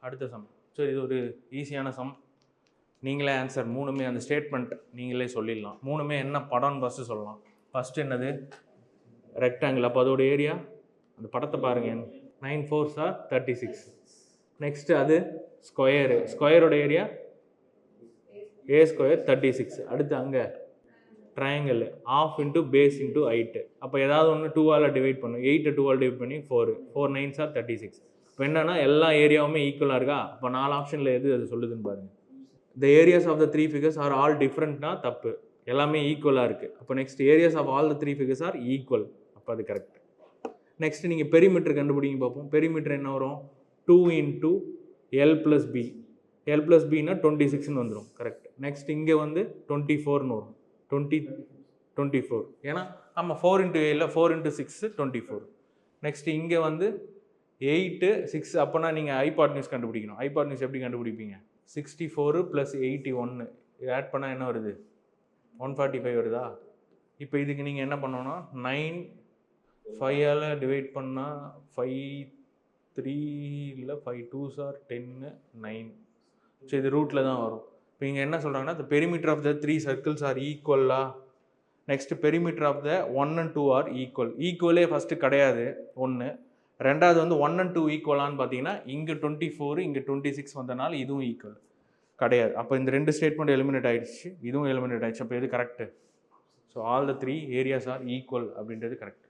அடுத்த சம். சரி, இது ஒரு ஈஸியான சம். நீங்களே ஆன்சர் மூணுமே அந்த ஸ்டேட்மெண்ட் நீங்களே சொல்லிடலாம். மூணுமே என்ன படம்னு ஃபஸ்ட்டு சொல்லலாம். ஃபஸ்ட்டு என்னது? ரெக்டாங்கிள். அப்போ அதோட ஏரியா அந்த படத்தை பாருங்கள். 9 4s are 36. நெக்ஸ்ட்டு அது ஸ்கொயரு. ஸ்கொயரோட ஏரியா ஏ ஸ்கொயர் 36. அடுத்து அங்கே triangle half into base into height. அப்போ ஏதாவது ஒன்று 2ஆல் டிவைட் பண்ணும். 8 2ஆல் டிவைட் பண்ணி 4 4 9s are 36. இப்போ என்னன்னா எல்லா ஏரியாவுமே ஈக்குவலாக இருக்கா? அப்போ 4 ஆப்ஷனில் எது அது சொல்லுதுன்னு பாருங்கள். The areas of the 3 figures are all டிஃப்ரெண்ட்னா தப்பு. எல்லாமே ஈக்குவலாக இருக்குது. அப்போ next areas of all the 3 figures are equal. அப்போ அது கரெக்ட். நெக்ஸ்ட் நீங்கள் பெரிமீட்டர் கண்டுபிடிங்க பார்ப்போம். பெரிமீட்டர் என்ன வரும்? 2 into L plus B. L plus Bனா 26ன்னு வந்துடும். கரெக்ட். நெக்ஸ்ட் இங்கே வந்து 24ன்னு வரும். 24. ஏன்னா ஆமாம் 4 into A இல்லை, 4 into 6 24. நெக்ஸ்ட் இங்கே வந்து 8 6. அப்போனா நீங்கள் ஹைபாட்னியூஸ் கண்டுபிடிக்கணும். ஹைபாட்னியூஸ் எப்படி கண்டுபிடிப்பீங்க? 64 + 81 இது ஆட் பண்ணால் என்ன வருது? 145 வருதா? இப்போ இதுக்கு நீங்கள் என்ன பண்ணணும்னா 9 5ஆல் டிவைட் பண்ணால் 5 3 இல்லை 5 2s are 10 9. ஸோ இது ரூட்டில் தான் வரும். இப்போ இங்கே என்ன சொல்கிறாங்கன்னா the perimeter of the 3 circles are equal-ஆ. Next perimeter of the 1 and 2 are equal. ஈக்குவலே ஃபஸ்ட்டு கிடையாது ஒன்று. ரெண்டாவது வந்து 1 and 2 ஈக்குவலான்னு பார்த்தீங்கன்னா இங்கே 24 இங்கே 26 வந்தனால இதுவும் ஈக்குவல் கிடையாது. அப்போ இந்த ரெண்டு ஸ்டேட்மெண்ட் எலிமினேட் ஆகிடுச்சு, இதுவும் எலிமினேட் ஆகிடுச்சு. அப்போ எது correct? So all the 3 areas are equal அப்படின்றது கரெக்ட்.